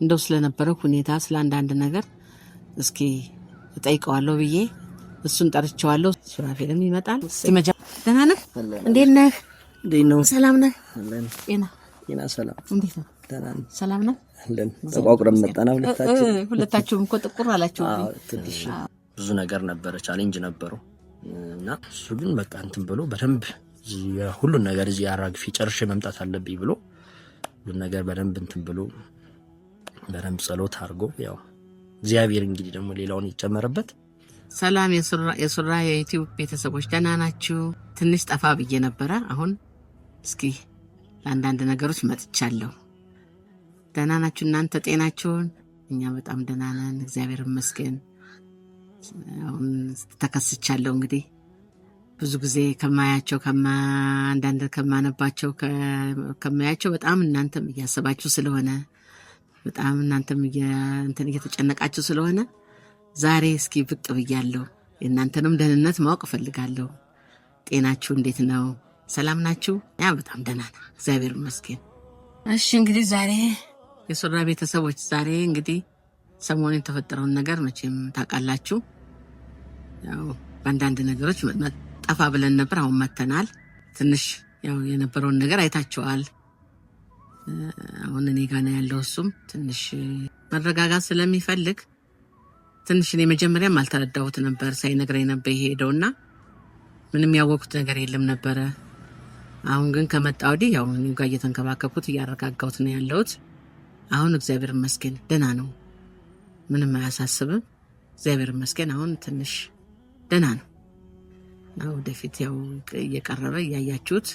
እንደው ስለነበረው ሁኔታ ስለ አንዳንድ ነገር እስኪ እጠይቀዋለሁ ብዬ እሱን ጠርቼዋለሁ። ሱራፌልም ይመጣል። እስቲ ደህና ነህ? እንዴት ነህ? እንዴት ነው? ሰላም ነህ? ጤና ሰላም። እንዴት ነው? ደህና ነኝ። ሰላም ነህ? ተቋቁረን መጣና ሁለታችሁም እኮ ጥቁር አላችሁ። ትንሽ ብዙ ነገር ነበረ፣ ቻሌንጅ ነበሩ እና እሱ ግን በቃ እንትን ብሎ በደንብ ሁሉን ነገር እዚህ አራግፊ ጨርሼ መምጣት አለብኝ ብሎ ሁሉን ነገር በደንብ እንትን ብሎ በደንብ ጸሎት አድርጎ ያው እግዚአብሔር እንግዲህ ደግሞ ሌላውን ይጨመርበት። ሰላም የሱራ የዩቲዩብ ቤተሰቦች ደህና ናችሁ? ትንሽ ጠፋ ብዬ ነበረ። አሁን እስኪ ለአንዳንድ ነገሮች መጥቻለሁ። ደህና ናችሁ እናንተ? ጤናችሁን? እኛ በጣም ደህና ነን፣ እግዚአብሔር ይመስገን። አሁን ተከስቻለሁ። እንግዲህ ብዙ ጊዜ ከማያቸው አንዳንድ ከማነባቸው ከማያቸው በጣም እናንተም እያሰባችሁ ስለሆነ በጣም እናንተም እየተጨነቃችሁ ስለሆነ ዛሬ እስኪ ብቅ ብያለሁ። የእናንተንም ደህንነት ማወቅ እፈልጋለሁ። ጤናችሁ እንዴት ነው? ሰላም ናችሁ? ያ በጣም ደህና ነን፣ እግዚአብሔር ይመስገን። እሺ እንግዲህ ዛሬ የሱራ ቤተሰቦች ዛሬ እንግዲህ ሰሞኑን የተፈጠረውን ነገር መቼም ታውቃላችሁ። ያው በአንዳንድ ነገሮች ጠፋ ብለን ነበር፣ አሁን መተናል። ትንሽ ያው የነበረውን ነገር አይታችኋል። አሁን እኔ ጋር ነው ያለው። እሱም ትንሽ መረጋጋት ስለሚፈልግ ትንሽ እኔ መጀመሪያም አልተረዳሁት ነበር፣ ሳይነግረኝ ነበር የሄደውና ምንም ያወቅሁት ነገር የለም ነበረ። አሁን ግን ከመጣ ወዲህ ያው እኔ ጋር እየተንከባከብኩት እያረጋጋሁት ነው ያለሁት። አሁን እግዚአብሔር ይመስገን ደህና ነው፣ ምንም አያሳስብም። እግዚአብሔር ይመስገን አሁን ትንሽ ደህና ነው። ወደፊት ያው እየቀረበ እያያችሁት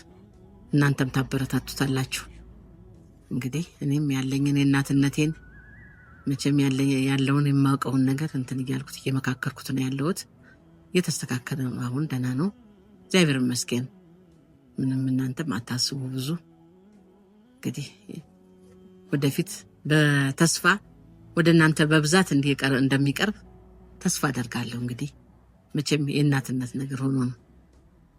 እናንተም ታበረታቱታላችሁ። እንግዲህ እኔም ያለኝን የእናትነቴን መቼም ያለውን የማውቀውን ነገር እንትን እያልኩት እየመካከርኩት ነው ያለሁት። እየተስተካከለ ነው፣ አሁን ደህና ነው፣ እግዚአብሔር ይመስገን። ምንም እናንተም አታስቡ ብዙ። እንግዲህ ወደፊት በተስፋ ወደ እናንተ በብዛት እንደሚቀርብ ተስፋ አደርጋለሁ። እንግዲህ መቼም የእናትነት ነገር ሆኖ ነው።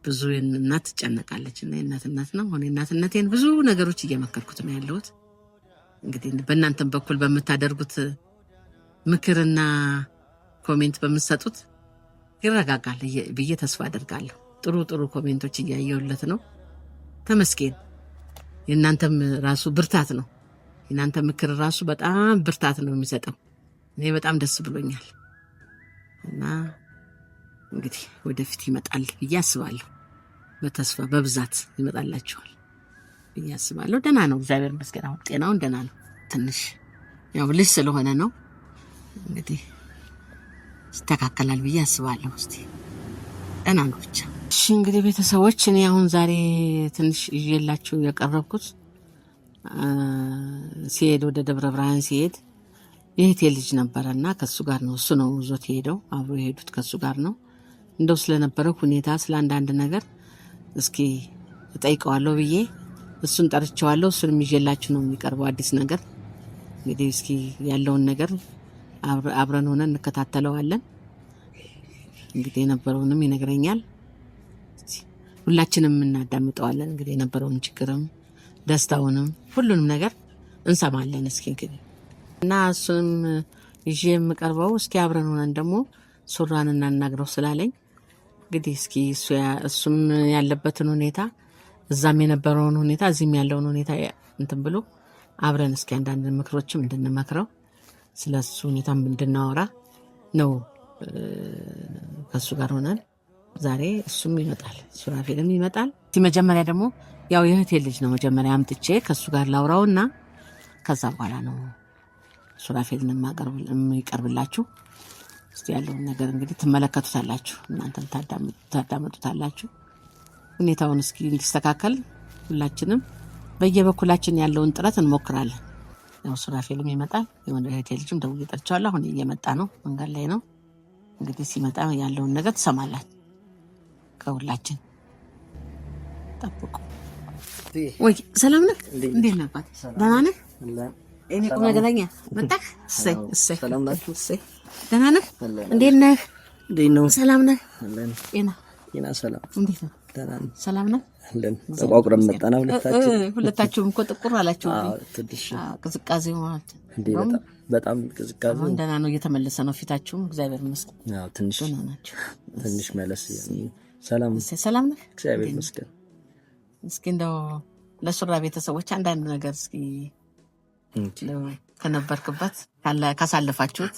ብዙ እናት ትጨነቃለች እና የእናትነት ነው ሆነ የእናትነቴን ብዙ ነገሮች እየመከርኩት ነው ያለሁት። እንግዲህ በእናንተም በኩል በምታደርጉት ምክርና ኮሜንት በምትሰጡት ይረጋጋል ብዬ ተስፋ አደርጋለሁ። ጥሩ ኮሜንቶች እያየሁለት ነው። ተመስገን። የእናንተም ራሱ ብርታት ነው። የእናንተ ምክር ራሱ በጣም ብርታት ነው የሚሰጠው። እኔ በጣም ደስ ብሎኛል እና እንግዲህ ወደፊት ይመጣል ብዬ አስባለሁ። በተስፋ በብዛት ይመጣላችኋል ብዬ አስባለሁ። ደህና ነው፣ እግዚአብሔር ይመስገን። አሁን ጤናውን ደህና ነው። ትንሽ ያው ልጅ ስለሆነ ነው እንግዲህ ይስተካከላል ብዬ አስባለሁ። እስቲ ደህና ነው ብቻ። እሺ እንግዲህ ቤተሰቦች እኔ አሁን ዛሬ ትንሽ ይዤላችሁ ያቀረብኩት ሲሄድ ወደ ደብረ ብርሃን ሲሄድ የእህቴ ልጅ ነበረና ከሱ ጋር ነው፣ እሱ ነው ይዞት ሄደው፣ አብሮ የሄዱት ከሱ ጋር ነው። እንደው ስለነበረው ሁኔታ ስለ አንዳንድ ነገር እስኪ እጠይቀዋለሁ ብዬ እሱን ጠርቼዋለሁ። እሱንም ይዤላችሁ ነው የሚቀርበው አዲስ ነገር። እንግዲህ እስኪ ያለውን ነገር አብረን ሆነን እንከታተለዋለን። እንግዲህ የነበረውንም ይነግረኛል፣ ሁላችንም እናዳምጠዋለን። እንግዲህ የነበረውን ችግርም ደስታውንም ሁሉንም ነገር እንሰማለን። እስኪ እንግዲህ እና እሱንም ይዤ የምቀርበው እስኪ አብረን ሆነን ደግሞ ሱራን እናናግረው ስላለኝ እንግዲህ እስኪ እሱም ያለበትን ሁኔታ እዛም የነበረውን ሁኔታ እዚህም ያለውን ሁኔታ እንትን ብሎ አብረን እስኪ አንዳንድ ምክሮችም እንድንመክረው ስለ እሱ ሁኔታም እንድናወራ ነው ከእሱ ጋር ሆነን ዛሬ እሱም ይመጣል፣ ሱራፌልም ይመጣል። መጀመሪያ ደግሞ ያው የእህቴ ልጅ ነው መጀመሪያ አምጥቼ ከእሱ ጋር ላውራውና ከዛ በኋላ ነው ሱራፌልን የሚቀርብላችሁ። እስቲ ያለውን ነገር እንግዲህ ትመለከቱታላችሁ፣ እናንተም ታዳምጡታላችሁ። ሁኔታውን እስኪ እንዲስተካከል ሁላችንም በየበኩላችን ያለውን ጥረት እንሞክራለን። ያው ሱራፌልም ይመጣል፣ የሆነ እህቴ ልጅም ደውዬ ጠርቼዋለሁ። አሁን እየመጣ ነው፣ መንገድ ላይ ነው። እንግዲህ ሲመጣ ያለውን ነገር ትሰማላችሁ። ከሁላችን ጠብቁ። ወይ ሰላም ነህ? እንዴት ነህ? ደህና ነህ? እኔ ቁም ነገረኛ መጣህ? እሰይ ሰላም ናችሁ? እሰይ ደህና ነህ? እንዴት ነህ? እንዴት ነው? ሰላም ነህ? ጤና ሰላም። እንዴት ነህ? ደህና ነኝ። ሰላም ነህ? ተቋቁረን መጣና ሁለታችሁም እኮ ጥቁር አላችሁ። ትንሽ ቅዝቃዜው ማለት እንዴ በጣም ቅዝቃዜ እንደና ነው እየተመለሰ ነው ፊታችሁም እግዚአብሔር ይመስገን ያው ትንሽ መለስ ሰላም ነህ እግዚአብሔር ይመስገን እስኪ እንደው ለሱራ ቤተሰቦች አንዳንድ ነገር እስኪ ከነበርክበት ካሳለፋችሁት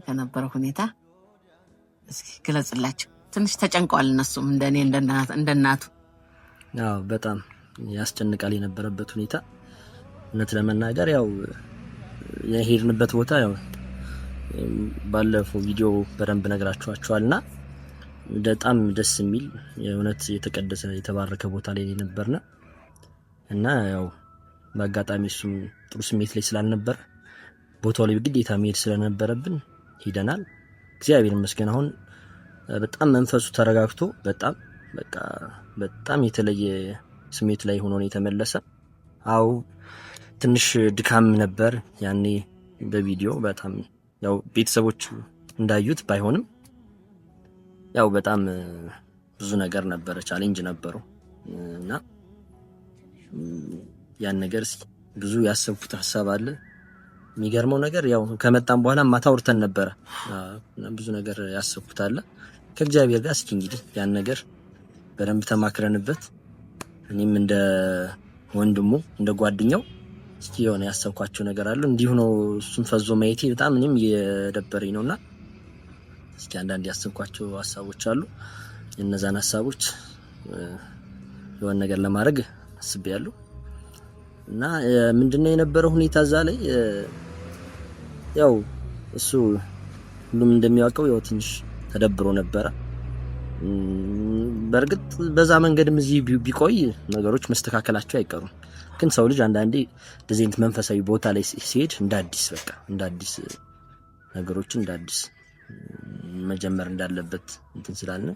ከነበረው ሁኔታ እስኪ ግለጽላችሁ ትንሽ ተጨንቀዋል እነሱም እንደኔ እንደናቱ ያው በጣም ያስጨንቃል የነበረበት ሁኔታ እውነት ለመናገር ያው የሄድንበት ቦታ ያው ባለፈው ቪዲዮ በደንብ ነግራችኋልና በጣም ደስ የሚል የእውነት የተቀደሰ የተባረከ ቦታ ላይ ነበርና እና ያው በአጋጣሚ እሱም ጥሩ ስሜት ላይ ስላልነበር ቦታው ላይ ግዴታ መሄድ ስለነበረብን ሄደናል። እግዚአብሔር ይመስገን አሁን በጣም መንፈሱ ተረጋግቶ በጣም የተለየ ስሜት ላይ ሆኖ ነው የተመለሰ። አው ትንሽ ድካም ነበር ያኔ በቪዲዮ በጣም ያው ቤተሰቦች እንዳዩት ባይሆንም ያው በጣም ብዙ ነገር ነበር ቻሌንጅ ነበረው እና ያን ነገር ብዙ ያሰብኩት ሐሳብ አለ። የሚገርመው ነገር ያው ከመጣን በኋላ ማታውርተን ነበር ብዙ ነገር ያሰብኩት አለ ከእግዚአብሔር ጋር እስኪ እንግዲህ ያን ነገር በደንብ ተማክረንበት እኔም እንደ ወንድሙ እንደ ጓደኛው እስኪ የሆነ ያሰብኳቸው ነገር አለ እንዲሁ ነው እሱን ፈዞ ማየቴ በጣም እኔም እየደበረኝ ነውና እስኪ አንዳንድ ያሰብኳቸው ሐሳቦች አሉ እነዛን ሐሳቦች የሆነ ነገር ለማድረግ አስቤያለሁ እና ምንድነው የነበረው ሁኔታ እዛ ላይ ያው እሱ ሁሉም እንደሚያውቀው ያው ትንሽ ተደብሮ ነበር። በርግጥ በዛ መንገድም እዚህ ቢቆይ ነገሮች መስተካከላቸው አይቀሩም። ግን ሰው ልጅ አንዳንዴ እንደዚህ አይነት መንፈሳዊ ቦታ ላይ ሲሄድ እንደ አዲስ ነገሮችን እንደ አዲስ መጀመር እንዳለበት እንትን ስላልነ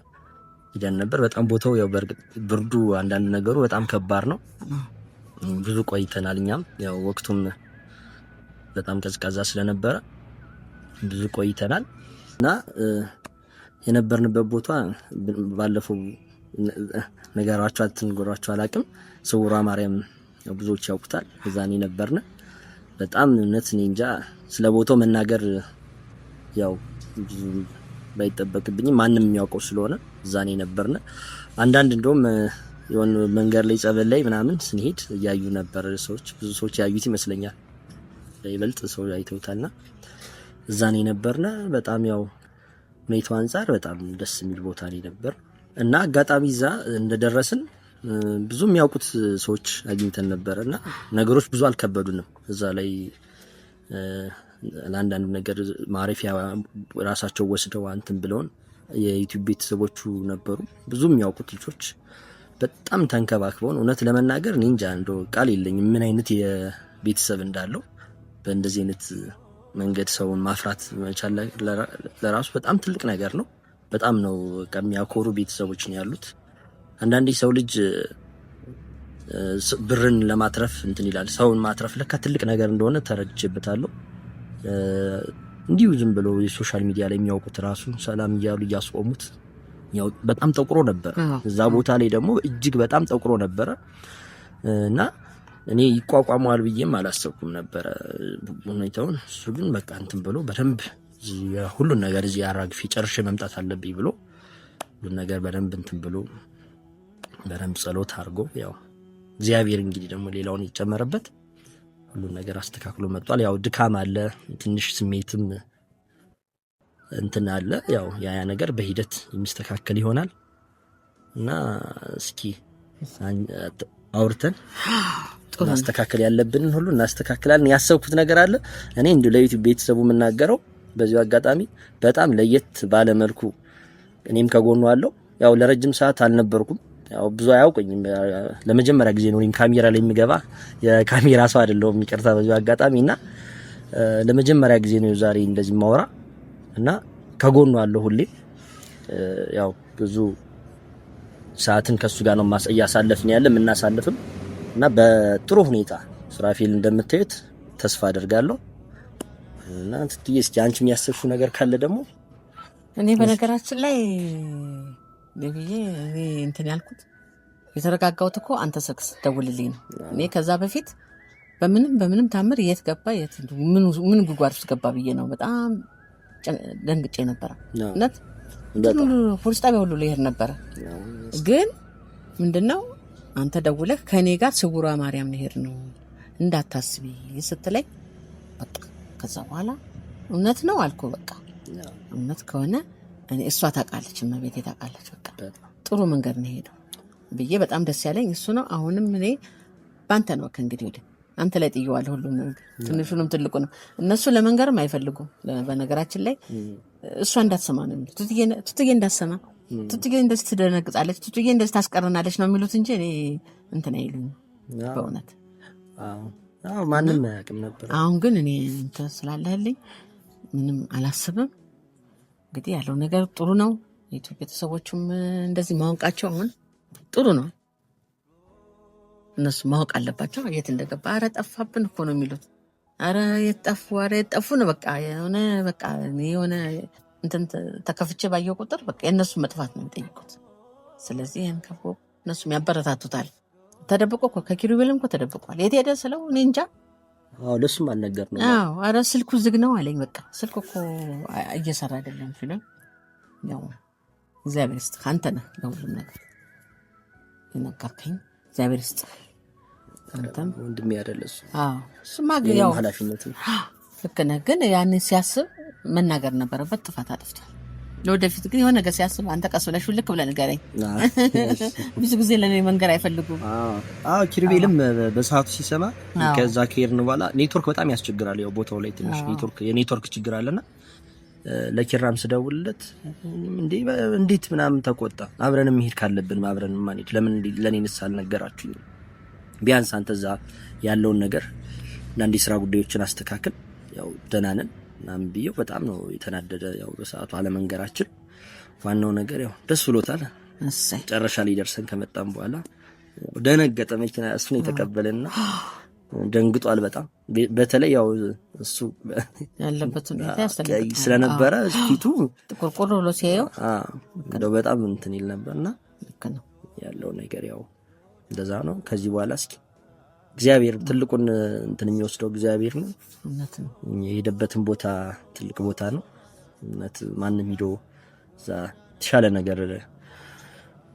ሄደን ነበር። በጣም ቦታው ያው በርግጥ ብርዱ አንዳንድ ነገሩ በጣም ከባድ ነው። ብዙ ቆይተናል። እኛም ያው ወቅቱም በጣም ቀዝቃዛ ስለነበረ ብዙ ቆይተናል እና የነበርንበት ቦታ ባለፈው ነገራቸው አትንገሯቸው አላቅም ስውሯ ማርያም ብዙዎች ያውቁታል። እዛኔ ነበርነ በጣም እውነት እኔ እንጃ ስለ ቦታው መናገር ያው ብዙ ባይጠበቅብኝ ማንንም የሚያውቀው ስለሆነ እዛኔ ነበርነ። አንዳንድ እንደውም የሆነ መንገድ ላይ ጸበል ላይ ምናምን ስንሄድ ያዩ ነበር ሰዎች ብዙ ሰዎች ያዩት ይመስለኛል ይበልጥ ሰው አይተውታልና እዛኔ ነበርነ። በጣም ያው ሁኔታው አንፃር በጣም ደስ የሚል ቦታ ላይ ነበር እና አጋጣሚ እዛ እንደደረስን ብዙ የሚያውቁት ሰዎች አግኝተን ነበርና ነገሮች ብዙ አልከበዱንም። እዛ ላይ ለአንዳንድ ነገር ማረፊያ ራሳቸው ወስደው አንተን ብለውን የዩቲዩብ ቤተሰቦቹ ነበሩ ብዙ የሚያውቁት ልጆች በጣም ተንከባክበውን እውነት ለመናገር እኔ እንጃ እንደው ቃል የለኝም ምን አይነት የቤተሰብ እንዳለው በእንደዚህ አይነት መንገድ ሰውን ማፍራት መቻል ለራሱ በጣም ትልቅ ነገር ነው። በጣም ነው ከሚያኮሩ ቤተሰቦች ነው ያሉት። አንዳንዴ ሰው ልጅ ብርን ለማትረፍ እንትን ይላል። ሰውን ማትረፍ ለካ ትልቅ ነገር እንደሆነ ተረድቼበታለሁ። እንዲሁ ዝም ብሎ የሶሻል ሚዲያ ላይ የሚያውቁት ራሱ ሰላም እያሉ እያስቆሙት ያው በጣም ጠቁሮ ነበር። እዛ ቦታ ላይ ደግሞ እጅግ በጣም ጠቁሮ ነበር እና እኔ ይቋቋመዋል ብዬም አላሰብኩም ነበር ሁኔታውን። እሱ ግን በቃ እንትን ብሎ በደንብ ሁሉን ነገር እዚህ አራግፊ ጨርሼ መምጣት አለብኝ ብሎ ሁሉን ነገር በደንብ እንትን ብሎ በደንብ ጸሎት አድርጎ ያው እግዚአብሔር እንግዲህ ደግሞ ሌላውን ይጨመረበት ሁሉን ነገር አስተካክሎ መጥቷል። ያው ድካም አለ ትንሽ ስሜትም እንትን አለ ያው ያ ነገር በሂደት የሚስተካከል ይሆናል እና እስኪ አውርተን ማስተካከል ያለብንን ሁሉ እናስተካክላለን። ያሰብኩት ነገር አለ እኔ እንዲሁ ለዩቲዩብ ቤተሰቡ የምናገረው በዚሁ አጋጣሚ በጣም ለየት ባለ መልኩ እኔም ከጎኑ አለው። ያው ለረጅም ሰዓት አልነበርኩም ያው ብዙ አያውቁኝም ለመጀመሪያ ጊዜ ነው ካሜራ ላይ የሚገባ የካሜራ ሰው አይደለሁም ይቅርታ በዚሁ አጋጣሚና ለመጀመሪያ ጊዜ ነው ዛሬ እንደዚህ ማውራ እና ከጎኑ አለው ሁሌ ያው ብዙ ሰዓትን ከሱ ጋር ነው ያሳለፍን ያለ ምናሳልፍም እና በጥሩ ሁኔታ ሱራፌል እንደምታዩት ተስፋ አደርጋለሁ እና ትይስ አንቺ የሚያስፈልሽ ነገር ካለ ደግሞ እኔ በነገራችን ላይ ለብዬ እንትን ያልኩት የተረጋጋሁት እኮ አንተ ሰክስ ደውልልኝ ነው። እኔ ከዛ በፊት በምንም ታምር የት ገባ ምን ጉድጓድ ውስጥ ገባ ብዬ ነው በጣም ደንግጬ ነበረ። እውነት ፖሊስ ጣቢያ ሁሉ ልሄድ ነበረ። ግን ምንድነው አንተ ደውለህ ከኔ ጋር ስውሯ ማርያም ልሄድ ነው እንዳታስቢ ስትለኝ በቃ ከዛ በኋላ እውነት ነው አልኩ። በቃ እውነት ከሆነ እሷ ታውቃለች፣ እመቤቴ ታውቃለች። በቃ ጥሩ መንገድ ነው ሄደው ብዬ በጣም ደስ ያለኝ እሱ ነው። አሁንም እኔ ባንተ ነው ከእንግዲህ ወዲህ አንተ ላይ ጥየዋለሁ ሁሉም ነገር፣ ትንሹንም ትልቁንም። እነሱ ለመንገርም አይፈልጉም። በነገራችን ላይ እሷ እንዳትሰማ ነው የሚሉት። ቱትዬ እንዳትሰማ፣ ቱትዬ እንደዚህ ትደነግጣለች፣ ቱትዬ እንደዚህ ታስቀርናለች ነው የሚሉት እንጂ እኔ እንትን አይሉኝ በእውነት። ማንም አያውቅም ነበር። አሁን ግን እኔ እንትን ስላለህልኝ ምንም አላስብም። እንግዲህ ያለው ነገር ጥሩ ነው። የኢትዮጵያ ቤተሰቦቹም እንደዚህ ማወቃቸው አሁን ጥሩ ነው። እነሱ ማወቅ አለባቸው የት እንደገባ። አረ ጠፋብን እኮ ነው የሚሉት። አረ የት ጠፉ ነው በቃ የሆነ እንትን ተከፍቼ ባየው ቁጥር በቃ የእነሱ መጥፋት ነው የሚጠይቁት። ስለዚህ ይህን ከፎ እነሱም ያበረታቱታል። ተደብቆ እኮ ከኪሩቤልም እኮ ተደብቋል። የት ሄደ ስለው እኔ እንጃ። ለሱም አልነገር ነው። አረ ስልኩ ዝግ ነው አለኝ። በቃ ስልኩ እኮ እየሰራ አይደለም ሲለኝ፣ ያው እግዚአብሔር ይስጥህ አንተ ነህ ለሁሉም ነገር የነገርከኝ፣ እግዚአብሔር ይስጥህ አንተም ወንድሜ አይደለስ። እሱማ ያው ኃላፊነት ልክ ነህ። ግን ያንን ሲያስብ መናገር ነበረበት። ጥፋት አጥፍቷል። ለወደፊት ግን የሆነ ነገር ሲያስብ አንተ ቀስ ብለሽ ልክ ብለህ ንገረኝ። ብዙ ጊዜ ለኔ መንገር አይፈልጉም። ኪሩቤልም በሰዓቱ ሲሰማ ከዛ ከሄድን በኋላ ኔትወርክ በጣም ያስቸግራል። ያው ቦታው ላይ ትንሽ የኔትወርክ ችግር አለና ለኪራም ስደውልለት እንዴት ምናምን ተቆጣ። አብረን መሄድ ካለብን አብረን ማንሄድ ለምን ለኔንስ አልነገራችሁኝ? ቢያንስ አንተ እዛ ያለውን ነገር አንድ የሥራ ጉዳዮችን አስተካክል፣ ያው ደህና ነን ምናምን ብዬው በጣም ነው የተናደደ። ያው በሰዓቱ አለመንገራችን ዋናው ነገር ያው ደስ ብሎታል። መጨረሻ ላይ ደርሰን ከመጣን በኋላ ደነገጠ። መኪና እሱን የተቀበለና ደንግጧል በጣም። በተለይ ያው እሱ ያለበት ሁኔታ ያስተላልፋል ስለነበረ ፊቱ ጥቁር ብሎ ሲያየው እንደው በጣም እንትን ይል ነበርና ልክ ነው ያለው ነገር ያው እንደዛ ነው። ከዚህ በኋላ እስኪ እግዚአብሔር ትልቁን እንትን የሚወስደው እግዚአብሔር ነው። የሄደበትን ቦታ ትልቅ ቦታ ነው። እውነት ማንም ሄዶ እዛ ተሻለ ነገር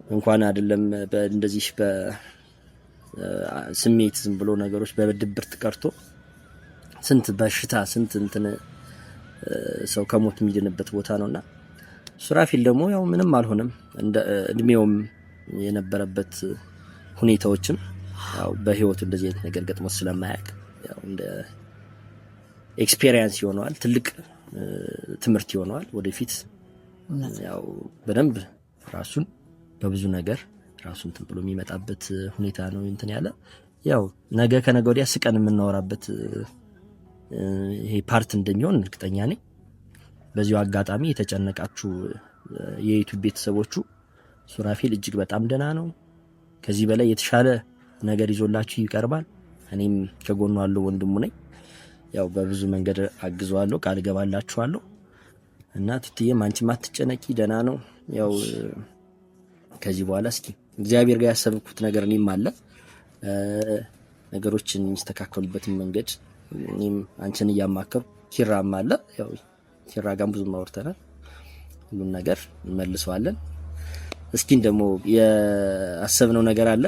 እንኳን አይደለም እንደዚህ በስሜት ዝም ብሎ ነገሮች በድብርት ቀርቶ ስንት በሽታ ስንት እንትን ሰው ከሞት የሚድንበት ቦታ ነውና ሱራፊል ደግሞ ያው ምንም አልሆነም። እንደ እድሜውም የነበረበት ሁኔታዎችም ያው በህይወቱ እንደዚህ አይነት ነገር ገጥሞ ስለማያውቅ ያው እንደ ኤክስፒሪየንስ ይሆነዋል፣ ትልቅ ትምህርት ይሆነዋል። ወደፊት ያው በደንብ ራሱን በብዙ ነገር ራሱን እንትን ብሎ የሚመጣበት ሁኔታ ነው እንትን ያለ። ያው ነገ ከነገ ወዲያ ስቀን የምናወራበት ይሄ ፓርት እንደሚሆን እርግጠኛ ነኝ። በዚሁ አጋጣሚ የተጨነቃችሁ የዩቲዩብ ቤተሰቦቹ ሱራፊል እጅግ በጣም ደህና ነው። ከዚህ በላይ የተሻለ ነገር ይዞላችሁ ይቀርባል። እኔም ከጎኑ ያለው ወንድሙ ነኝ። ያው በብዙ መንገድ አግዘዋለሁ፣ ቃል ገባላችኋለሁ። እና ቱትዬም አንቺም አትጨነቂ፣ ደህና ነው። ያው ከዚህ በኋላ እስኪ እግዚአብሔር ጋር ያሰብኩት ነገር እኔም አለ ነገሮችን የሚስተካከሉበትን መንገድ እኔም አንቺን እያማከርኩ ኪራም አለ። ያው ኪራ ጋር ብዙ ማውርተናል። ሁሉን ነገር እንመልሰዋለን። እስኪን ደግሞ ያሰብነው ነገር አለ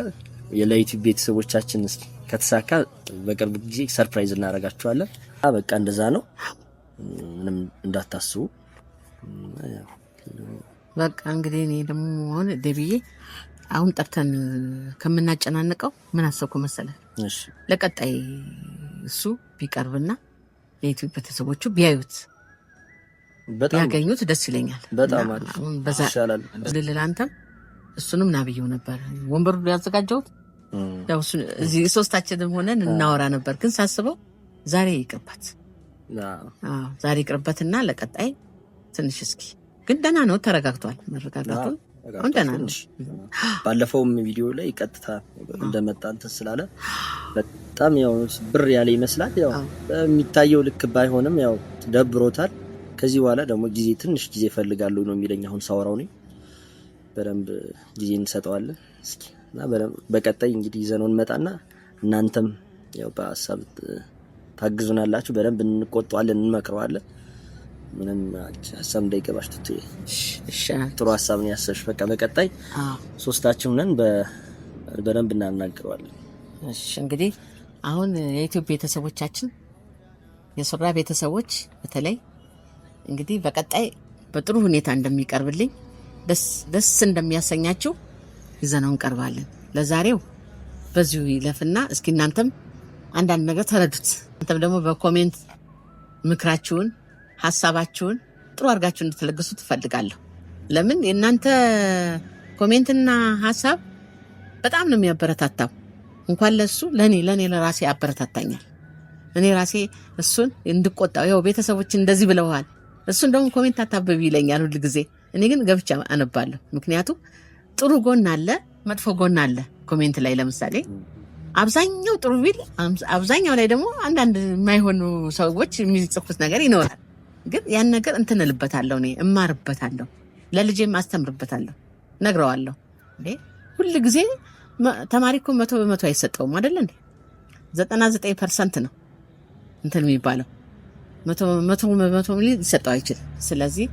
ለዩቲዩብ ቤተሰቦቻችን። እስኪ ከተሳካ በቅርብ ጊዜ ሰርፕራይዝ እናደርጋችኋለን። በቃ እንደዛ ነው፣ ምንም እንዳታስቡ። በቃ እንግዲህ እኔ ደግሞ አሁን ደብዬ አሁን ጠርተን ከምናጨናንቀው ምን አሰብኩ መሰለህ? እሺ ለቀጣይ እሱ ቢቀርብና የዩቲዩብ ቤተሰቦቹ ቢያዩት ያገኙት ደስ ይለኛል። በጣም አሪፍ ይሻላል። አንተም እሱንም ናብየው ነበር ወንበሩ ያዘጋጀሁት። ያው እሱ እዚህ ሶስታችንም ሆነን እናወራ ነበር፣ ግን ሳስበው ዛሬ ይቅርባት። ዛሬ ይቅርበትና ለቀጣይ ትንሽ እስኪ ግን ደህና ነው፣ ተረጋግቷል። መረጋጋቱ አሁን ደህና ነው። ባለፈውም ቪዲዮ ላይ ቀጥታ እንደመጣ እንትን ስላለ በጣም ያው ብር ያለ ይመስላል። ያው የሚታየው ልክ ባይሆንም ያው ደብሮታል። ከዚህ በኋላ ደግሞ ጊዜ ትንሽ ጊዜ ፈልጋለሁ ነው የሚለኝ። አሁን ሳወራው ነው በደንብ ጊዜ እንሰጠዋለን። እስኪ እና በቀጣይ እንግዲህ ይዘነው እንመጣና እናንተም ያው በሀሳብ ታግዙናላችሁ። በደንብ እንቆጣዋለን፣ እንመክረዋለን። ምንም ሀሳብ እንዳይገባሽ ትትይ። እሺ ጥሩ ሀሳብ ነው ያሰብሽ። በቃ በቀጣይ ሶስታችንም ነን በደንብ እናናግረዋለን። እሺ እንግዲህ አሁን የኢትዮጵያ ቤተሰቦቻችን የሱራ ቤተሰቦች በተለይ እንግዲህ በቀጣይ በጥሩ ሁኔታ እንደሚቀርብልኝ ደስ እንደሚያሰኛችሁ ይዘነው እንቀርባለን። ለዛሬው በዚሁ ይለፍና እስኪ እናንተም አንዳንድ ነገር ተረዱት። እናንተም ደግሞ በኮሜንት ምክራችሁን ሐሳባችሁን ጥሩ አድርጋችሁ እንድትለግሱ ትፈልጋለሁ። ለምን የእናንተ ኮሜንትና ሐሳብ በጣም ነው የሚያበረታታው። እንኳን ለሱ ለኔ ለራሴ ያበረታታኛል። እኔ ራሴ እሱን እንድቆጣው ያው ቤተሰቦች እንደዚህ ብለዋል፣ እሱን ደግሞ ኮሜንት አታብብ ይለኛል ሁሉ ጊዜ። እኔ ግን ገብቻ አነባለሁ። ምክንያቱም ጥሩ ጎን አለ፣ መጥፎ ጎን አለ ኮሜንት ላይ። ለምሳሌ አብዛኛው ጥሩ ቢል አብዛኛው ላይ ደግሞ አንዳንድ የማይሆኑ ሰዎች የሚጽፉት ነገር ይኖራል። ግን ያን ነገር እንትንልበታለሁ፣ እኔ እማርበታለሁ፣ ለልጄም አስተምርበታለሁ፣ ነግረዋለሁ። ሁሉ ጊዜ ተማሪ እኮ 100% አይሰጠውም አይደል እንዴ? 99% ነው እንትን የሚባለው 100% ሊሰጠው አይችልም። ስለዚህ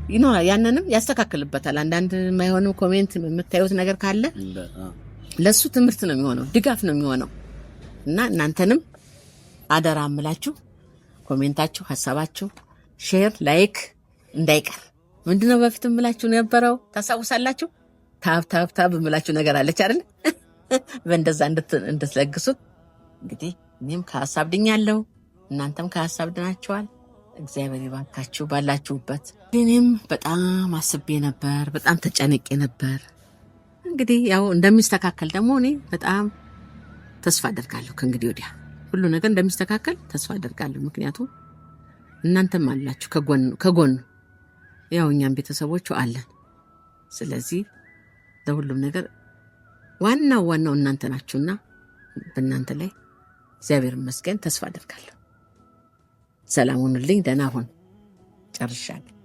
ይኖራል፣ ያንንም ያስተካክልበታል። አንዳንድ የማይሆኑ ኮሜንት የምታዩት ነገር ካለ ለሱ ትምህርት ነው የሚሆነው፣ ድጋፍ ነው የሚሆነው። እና እናንተንም አደራ እምላችሁ ኮሜንታችሁ፣ ሐሳባችሁ፣ ሼር፣ ላይክ እንዳይቀር። ምንድነው በፊት እምላችሁ ነበረው ታሳውሳላችሁ? ታብ እምላችሁ ነገር አለች አይደል? በእንደዛ እንድትለግሱት እንግዲህ እኔም ከሐሳብ ድኛለሁ፣ እናንተም ከሐሳብ ድናችኋል። እግዚአብሔር ይባርካችሁ ባላችሁበት። እኔም በጣም አስቤ ነበር፣ በጣም ተጨንቄ ነበር። እንግዲህ ያው እንደሚስተካከል ደግሞ እኔ በጣም ተስፋ አደርጋለሁ። ከእንግዲህ ወዲያ ሁሉ ነገር እንደሚስተካከል ተስፋ አደርጋለሁ። ምክንያቱም እናንተም አላችሁ ከጎኑ ያው እኛም ቤተሰቦቹ አለን። ስለዚህ ለሁሉም ነገር ዋናው እናንተ ናችሁና በእናንተ ላይ እግዚአብሔር ይመስገን ተስፋ አደርጋለሁ። ሰላም ሁኑልኝ። ደህና ሁን። ጨርሻለሁ።